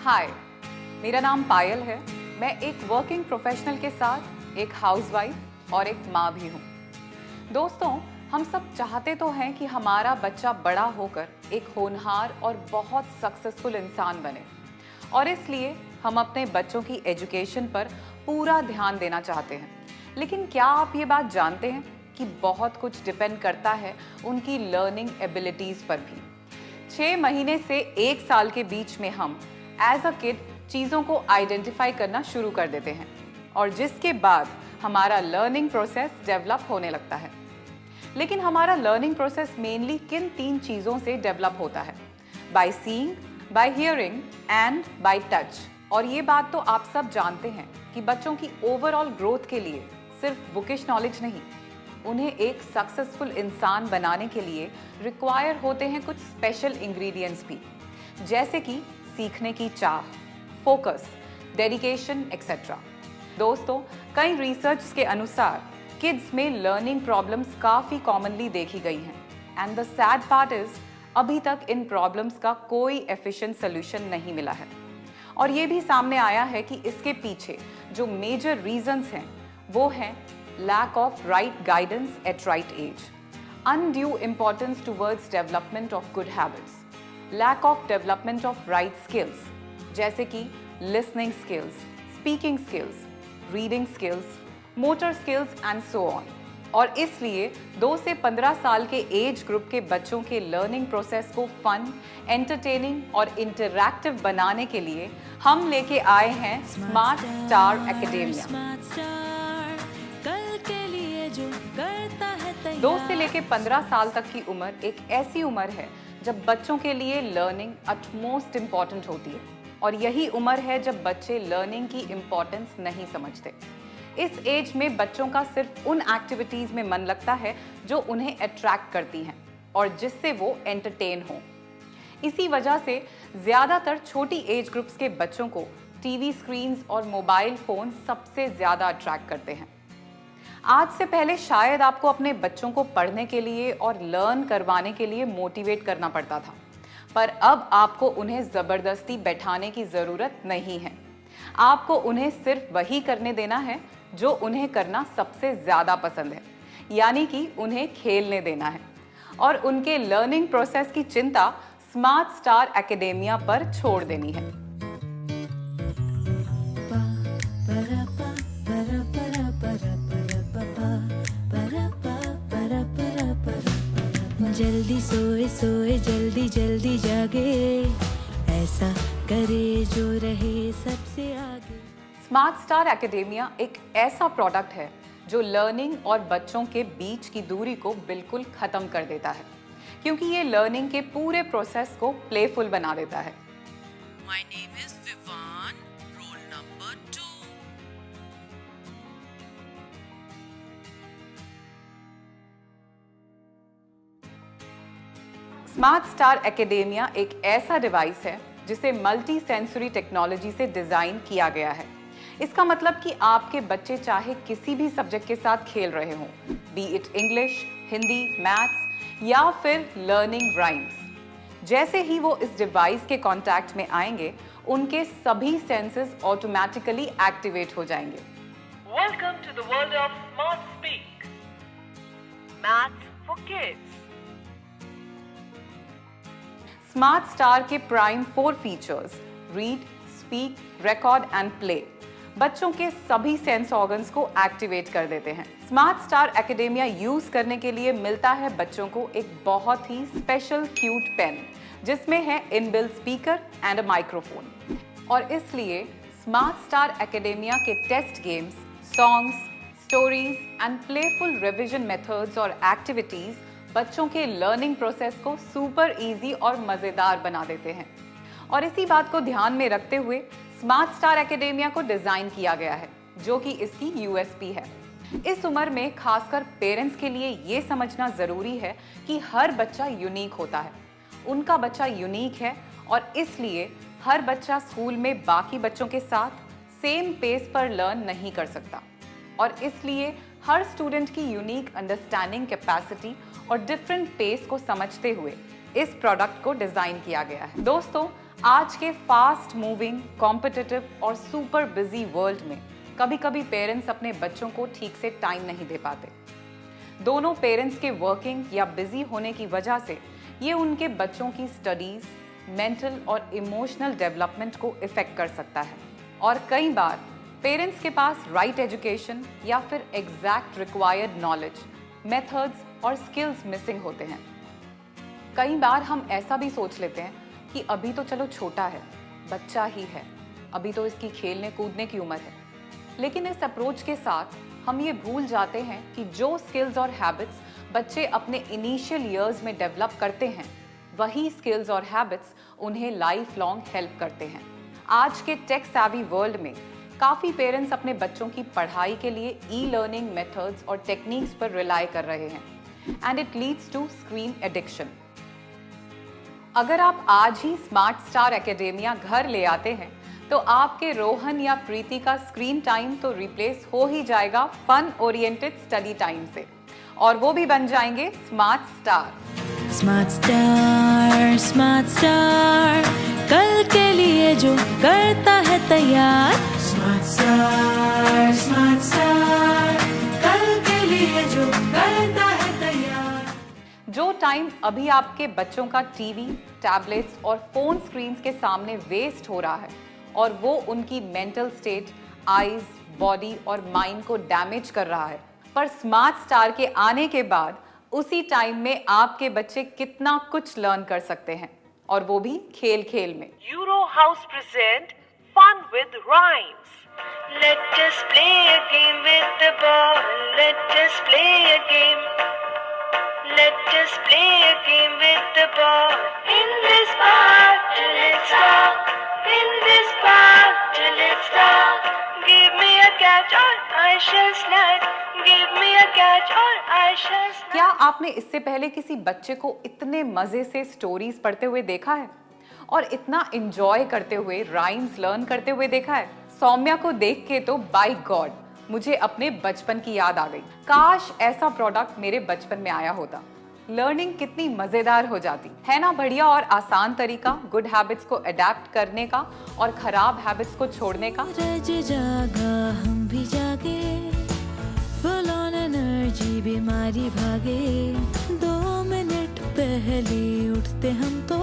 हाय, मेरा नाम पायल है। मैं एक वर्किंग प्रोफेशनल के साथ एक हाउसवाइफ और एक माँ भी हूँ। दोस्तों, हम सब चाहते तो हैं कि हमारा बच्चा बड़ा होकर एक होनहार और बहुत सक्सेसफुल इंसान बने, और इसलिए हम अपने बच्चों की एजुकेशन पर पूरा ध्यान देना चाहते हैं। लेकिन क्या आप ये बात जानते हैं कि बहुत कुछ डिपेंड करता है उनकी लर्निंग एबिलिटीज़ पर भी। 6 महीने से 1 साल के बीच में हम एज अ किड चीज़ों को आइडेंटिफाई करना शुरू कर देते हैं, और जिसके बाद हमारा लर्निंग प्रोसेस डेवलप होने लगता है। लेकिन हमारा लर्निंग प्रोसेस मेनली किन 3 चीज़ों से डेवलप होता है? By seeing, by hearing and by touch. और ये बात तो आप सब जानते हैं कि बच्चों की ओवरऑल ग्रोथ के लिए सिर्फ बुकिश नॉलेज नहीं, उन्हें एक सक्सेसफुल इंसान बनाने के लिए रिक्वायर होते हैं कुछ स्पेशल इंग्रेडिएंट्स भी, जैसे कि सीखने की चाह, फोकस, डेडिकेशन एक्सेट्रा। दोस्तों, कई रिसर्च के अनुसार किड्स में लर्निंग प्रॉब्लम्स काफ़ी कॉमनली देखी गई हैं, and the sad part is अभी तक इन प्रॉब्लम्स का कोई एफिशिएंट सोल्यूशन नहीं मिला है। और ये भी सामने आया है कि इसके पीछे जो मेजर रीजंस हैं वो हैं lack of right guidance at right age, undue importance towards development of good habits, lack of development of right skills जैसे कि listening skills, speaking skills, reading skills, motor skills and so on। और इसलिए 2 से 15 साल के age group के बच्चों के लर्निंग प्रोसेस को फन, एंटरटेनिंग और इंटरैक्टिव बनाने के लिए हम लेके आए हैं स्मार्ट स्टार एकेडेमिया। 2 से लेके 15 साल तक की उम्र एक ऐसी उम्र है जब बच्चों के लिए लर्निंग अटमोस्ट इम्पॉर्टेंट होती है, और यही उम्र है जब बच्चे लर्निंग की इम्पॉर्टेंस नहीं समझते। इस एज में बच्चों का सिर्फ उन एक्टिविटीज़ में मन लगता है जो उन्हें अट्रैक्ट करती हैं और जिससे वो एंटरटेन हो। इसी वजह से ज़्यादातर छोटी एज ग्रुप्स के बच्चों को टीवी स्क्रीन्स और मोबाइल फ़ोन सबसे ज़्यादा अट्रैक्ट करते हैं। आज से पहले शायद आपको अपने बच्चों को पढ़ने के लिए और लर्न करवाने के लिए मोटिवेट करना पड़ता था, पर अब आपको उन्हें ज़बरदस्ती बैठाने की ज़रूरत नहीं है। आपको उन्हें सिर्फ वही करने देना है जो उन्हें करना सबसे ज़्यादा पसंद है, यानी कि उन्हें खेलने देना है, और उनके लर्निंग प्रोसेस की चिंता स्मार्ट स्टार एकेडेमिया पर छोड़ देनी है। जल्दी सोए सोए जल्दी जल्दी जागे, ऐसा करे जो रहे सबसे आगे। स्मार्ट स्टार एकेडेमिया एक ऐसा प्रोडक्ट है जो लर्निंग और बच्चों के बीच की दूरी को बिल्कुल ख़त्म कर देता है, क्योंकि ये लर्निंग के पूरे प्रोसेस को प्लेफुल बना देता है। My name is Vivan, roll number 2. Smart star academia एक ऐसा डिवाइस है जिसे मल्टी सेंसरी टेक्नोलॉजी से डिज़ाइन किया गया है। इसका मतलब कि आपके बच्चे चाहे किसी भी सब्जेक्ट के साथ खेल रहे हों, B it English, Hindi, maths या फिर लर्निंग राइम्स, जैसे ही वो इस डिवाइस के कांटेक्ट में आएंगे उनके सभी सेंसेस ऑटोमेटिकली एक्टिवेट हो जाएंगे। Welcome to the world of Smart Speak. Maths for kids. Smart star के prime 4 features read, speak, record and play बच्चों के सभी सेंस ऑर्गन्स को एक्टिवेट कर देते हैं। स्मार्ट स्टार एकेडेमिया यूज करने के लिए मिलता है बच्चों को एक बहुत ही स्पेशल क्यूट पेन जिसमें है inbuilt speaker and a microphone, और इसलिए स्मार्ट स्टार एकेडेमिया के test games, songs, stories and playful revision methods और एक्टिविटीज बच्चों के लर्निंग प्रोसेस को सुपर इजी और मज़ेदार बना देते हैं। और इसी बात को ध्यान में रखते हुए स्मार्ट स्टार एकेडेमिया को डिज़ाइन किया गया है, जो कि इसकी यूएसपी है। इस उम्र में खासकर पेरेंट्स के लिए ये समझना ज़रूरी है कि हर बच्चा यूनिक होता है। उनका बच्चा यूनिक है, और इसलिए हर बच्चा स्कूल में बाकी बच्चों के साथ सेम पेस पर लर्न नहीं कर सकता, और इसलिए हर स्टूडेंट की यूनिक अंडरस्टैंडिंग कैपेसिटी और डिफरेंट पेस को समझते हुए इस प्रोडक्ट को डिज़ाइन किया गया है। दोस्तों, आज के फास्ट मूविंग, कॉम्पिटिटिव और सुपर बिजी वर्ल्ड में कभी कभी पेरेंट्स अपने बच्चों को ठीक से टाइम नहीं दे पाते। दोनों पेरेंट्स के वर्किंग या बिजी होने की वजह से ये उनके बच्चों की स्टडीज, मेंटल और इमोशनल डेवलपमेंट को इफेक्ट कर सकता है। और कई बार पेरेंट्स के पास राइट एजुकेशन या फिर एग्जैक्ट रिक्वायर्ड नॉलेज, मेथड्स और स्किल्स मिसिंग होते हैं। कई बार हम ऐसा भी सोच लेते हैं कि अभी तो चलो छोटा है, बच्चा ही है, अभी तो इसकी खेलने कूदने की उम्र है। लेकिन इस अप्रोच के साथ हम ये भूल जाते हैं कि जो स्किल्स और हैबिट्स बच्चे अपने इनिशियल ईयर्स में डेवलप करते हैं, वही स्किल्स और हैबिट्स उन्हें लाइफ लॉन्ग हेल्प करते हैं। आज के टेक सैवी वर्ल्ड में काफ़ी पेरेंट्स अपने बच्चों की पढ़ाई के लिए ई-लर्निंग मेथड्स और टेक्निक्स पर रिलाई कर रहे हैं, and it leads to screen addiction. अगर आप आज ही स्मार्ट स्टार एकेडेमिया घर ले आते हैं तो आपके रोहन या प्रीति का स्क्रीन टाइम तो रिप्लेस हो ही जाएगा फन ओरिएंटेड स्टडी टाइम से, और वो भी बन जाएंगे smart star. Smart star, smart star, कल के लिए जो करता है तैयार। स्मार्ट स्टार, स्मार्ट स्टार, कल के लिए जो करता है तैयार। जो टाइम अभी आपके बच्चों का टीवी, टैबलेट्स और फोन स्क्रीन्स के सामने वेस्ट हो रहा है, और वो उनकी मेंटल स्टेट, आईज, बॉडी और माइंड को डैमेज कर रहा है, पर स्मार्ट स्टार के आने के बाद उसी टाइम में आपके बच्चे कितना कुछ लर्न कर सकते हैं, और वो भी खेल खेल में। Euro House present Fun with Rhymes. Let us play a game with the ball. Let us play a game. Let us play a game with the ball. In this park till it's dark. In this park till it's dark. Give me a catch or I shall snatch. Give me a catch or I shall snatch. क्या आपने इससे पहले किसी बच्चे को इतने मजे से स्टोरीज पढ़ते हुए देखा है और इतना एंजॉय करते हुए राइम्स लर्न करते हुए देखा है? सौम्या को देख के तो बाय गॉड मुझे अपने बचपन की याद आ गई। काश ऐसा प्रोडक्ट मेरे बचपन में आया होता। लर्निंग कितनी मजेदार हो जाती है ना। बढ़िया और आसान तरीका गुड हैबिट्स को अडेप्ट करने का और खराब हैबिट्स को छोड़ने का। सूरज जागा हम भी जागे, फुल ऑन एनर्जी बीमारी भागे। 2 मिनट पहले उठते हम तो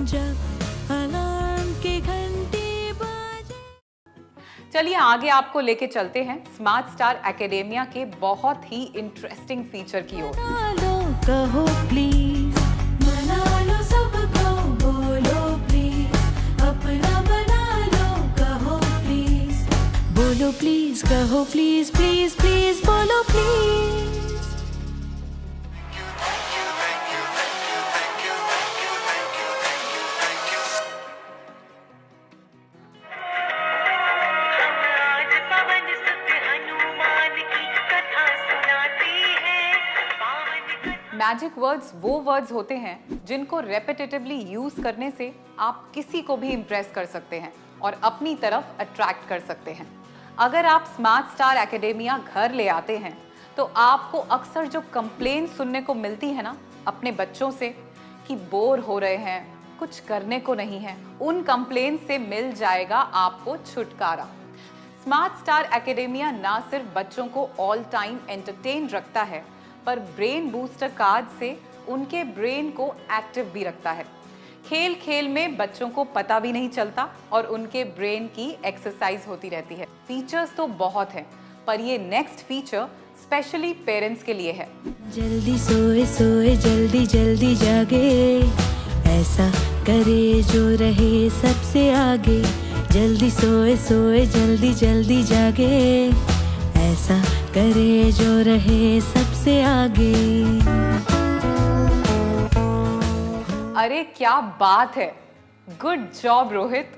जब अलार्म की घंटी बाजे। चलिए आगे आपको लेके चलते हैं स्मार्ट स्टार एकेडेमिया के बहुत ही इंटरेस्टिंग फीचर की ओर। मना लो कहो प्लीज, मना लो सबको, बोलो प्लीज, अपना बना लो कहो प्लीज, बोलो प्लीज, कहो प्लीज, प्लीज प्लीज बोलो प्लीज। आज पवन सुत हनुमान की कथा सुनाते हैं। पावन मैजिक वर्ड्स वो वर्ड्स होते हैं जिनको रेपिटेटिवली यूज करने से आप किसी को भी इम्प्रेस कर सकते हैं और अपनी तरफ अट्रैक्ट कर सकते हैं। अगर आप स्मार्ट स्टार एकेडेमिया घर ले आते हैं तो आपको अक्सर जो कंप्लेन सुनने को मिलती है ना अपने बच्चों से कि बोर हो रहे हैं, कुछ करने को नहीं है, उन कंप्लेन से मिल जाएगा आपको छुटकारा। स्मार्ट स्टार एकेडेमिया ना सिर्फ बच्चों को ऑल टाइम एंटरटेन रखता है, पर ब्रेन बूस्टर कार्ड से उनके ब्रेन को एक्टिव भी रखता है। खेल खेल में बच्चों को पता भी नहीं चलता और उनके ब्रेन की एक्सरसाइज होती रहती है। फीचर्स तो बहुत हैं, पर ये नेक्स्ट फीचर स्पेशली पेरेंट्स के लिए है। जल्दी सोए सोए जल्दी जल्दी जागे, ऐसा करे जो रहे सबसे आगे। जल्दी सोए सोए जल्दी जल्दी जागे, ऐसा करे जो रहे सबसे आगे। अरे क्या बात है, गुड जॉब रोहित।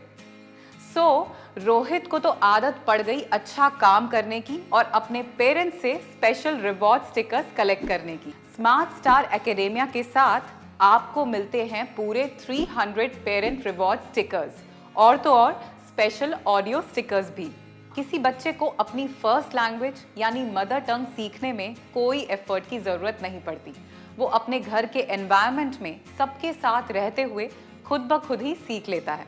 रोहित को तो आदत पड़ गई अच्छा काम करने की और अपने पेरेंट्स से स्पेशल रिवॉर्ड स्टिकर्स कलेक्ट करने की। स्मार्ट स्टार एकेडेमिया के साथ आपको मिलते हैं पूरे 300 पेरेंट रिवॉर्ड स्टिकर्स, और तो और स्पेशल ऑडियो स्टिकर्स भी। किसी बच्चे को अपनी फर्स्ट लैंग्वेज यानी मदर टंग सीखने में कोई एफर्ट की ज़रूरत नहीं पड़ती। वो अपने घर के एनवायरनमेंट में सबके साथ रहते हुए खुद ब खुद ही सीख लेता है।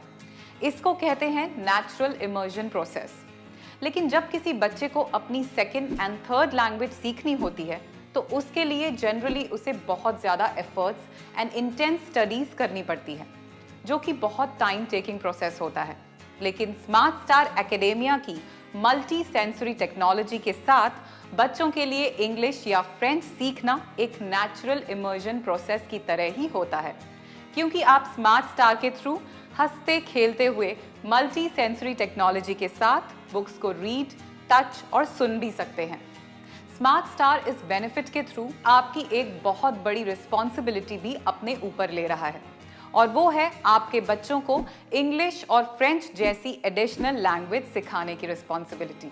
इसको कहते हैं नेचुरल इमर्जन प्रोसेस। लेकिन जब किसी बच्चे को अपनी सेकंड एंड थर्ड लैंग्वेज सीखनी होती है तो उसके लिए जनरली उसे बहुत ज़्यादा एफर्ट्स एंड इंटेंस स्टडीज करनी पड़ती है, जो कि बहुत टाइम टेकिंग प्रोसेस होता है। लेकिन स्मार्ट स्टार एकेडेमिया की मल्टी सेंसरी टेक्नोलॉजी के साथ बच्चों के लिए इंग्लिश या फ्रेंच सीखना एक नेचुरल इमर्जन प्रोसेस की तरह ही होता है, क्योंकि आप स्मार्ट स्टार के थ्रू हंसते खेलते हुए मल्टी सेंसरी टेक्नोलॉजी के साथ बुक्स को रीड, टच और सुन भी सकते हैं। स्मार्ट स्टार इस बेनिफिट के थ्रू आपकी एक बहुत बड़ी रिस्पॉन्सिबिलिटी भी अपने ऊपर ले रहा है, और वो है आपके बच्चों को इंग्लिश और फ्रेंच जैसी एडिशनल लैंग्वेज सिखाने की रिस्पॉन्सिबिलिटी।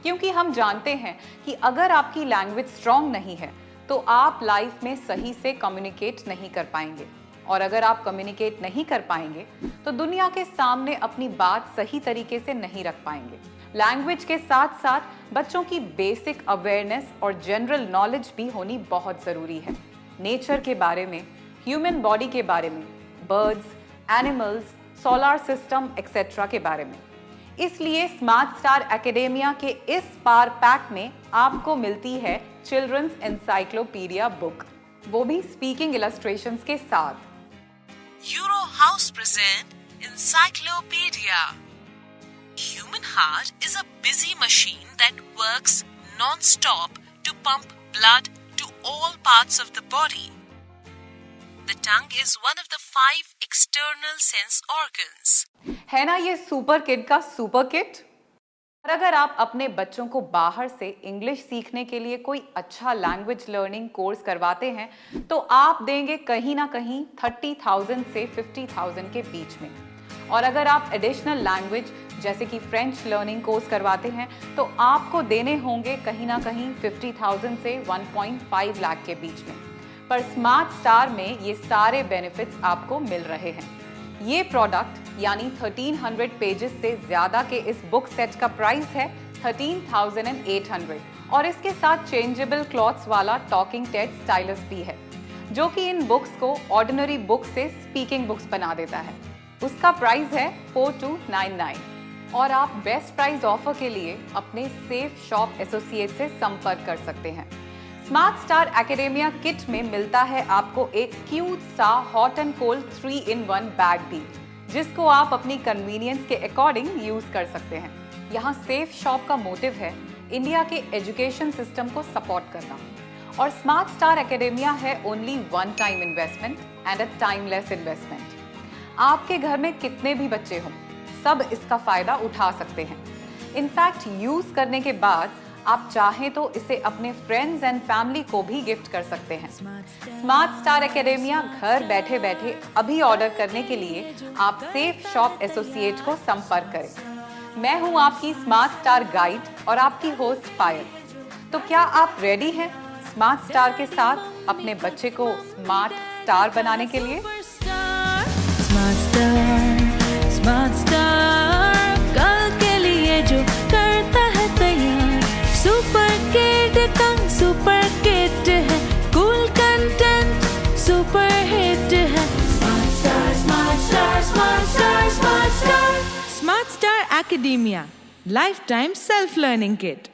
क्योंकि हम जानते हैं कि अगर आपकी लैंग्वेज स्ट्रॉन्ग नहीं है तो आप लाइफ में सही से कम्युनिकेट नहीं कर पाएंगे, और अगर आप कम्युनिकेट नहीं कर पाएंगे तो दुनिया के सामने अपनी बात सही तरीके से नहीं रख पाएंगे। लैंग्वेज के साथ साथ बच्चों की बेसिक अवेयरनेस और जनरल नॉलेज भी होनी बहुत ज़रूरी है। नेचर के बारे में, ह्यूमन बॉडी के बारे में, birds, animals, solar system etcetera के बारे में। इसलिए स्मार्ट स्टार एकेडेमिया के इस पावर पैक में आपको मिलती है चिल्ड्रंस एनसाइक्लोपीडिया बुक, वो भी स्पीकिंग इलस्ट्रेशंस के साथ। Euro House present Encyclopedia. Human heart is a busy machine that works non-stop to pump blood to all parts of the body. The tongue is one of the 5 external sense organs. है ना ये super kid का super kit? और अगर आप अपने बच्चों को बाहर से इंग्लिश सीखने के लिए कोई अच्छा लैंग्वेज लर्निंग कोर्स करवाते हैं तो आप देंगे कहीं ना कहीं 30,000 से 50,000 के बीच में। और अगर आप एडिशनल लैंग्वेज जैसे कि फ्रेंच लर्निंग कोर्स करवाते हैं तो आपको देने होंगे कहीं ना कहीं 50,000 से 1.5 लाख के बीच में। पर स्मार्ट स्टार में ये सारे बेनिफिट्स आपको मिल रहे हैं। ये प्रोडक्ट यानी 1300 पेजेस से ज़्यादा के इस बुक सेट का प्राइस है 13,800, और इसके साथ चेंजेबल क्लॉथ्स वाला टॉकिंग टेड स्टाइलस भी है, जो कि इन बुक्स को ऑर्डिनरी बुक से स्पीकिंग बुक्स बना देता है। उसका प्राइस है 4299, और आप बेस्ट प्राइस ऑफर के लिए अपने सेफ शॉप एसोसिएट से संपर्क कर सकते हैं। स्मार्ट स्टार एकेडेमिया किट में मिलता है आपको एक क्यूट सा hot and cold 3-in-1 bag भी, जिसको आप अपनी कन्वीनियंस के अकॉर्डिंग यूज कर सकते हैं। यहाँ सेफ शॉप का मोटिव है इंडिया के एजुकेशन सिस्टम को सपोर्ट करना, और स्मार्ट स्टार एकेडेमिया है only one time investment and a timeless investment. आपके घर में कितने भी बच्चे हों, सब इसका फायदा उठा सकते हैं। इनफैक्ट यूज करने के बाद आप चाहें तो इसे अपने फ्रेंड्स एंड फैमिली को भी गिफ्ट कर सकते हैं। स्मार्ट स्टार एकेडेमिया घर बैठे बैठे अभी ऑर्डर करने के लिए आप सेफ शॉप एसोसिएट को संपर्क करें। मैं हूं आपकी स्मार्ट स्टार गाइड और आपकी होस्ट पायल। तो क्या आप रेडी हैं स्मार्ट स्टार के साथ अपने बच्चे को स्मार्ट स्टार बनाने के लिए? स्मार्ट स्टार कल के लिए जो करता है तैयार। सुपर किड का सुपर किट है, कूल कंटेंट सुपर हिट है। Smart star smart star smart star smart star smart star academia life time self learning kit.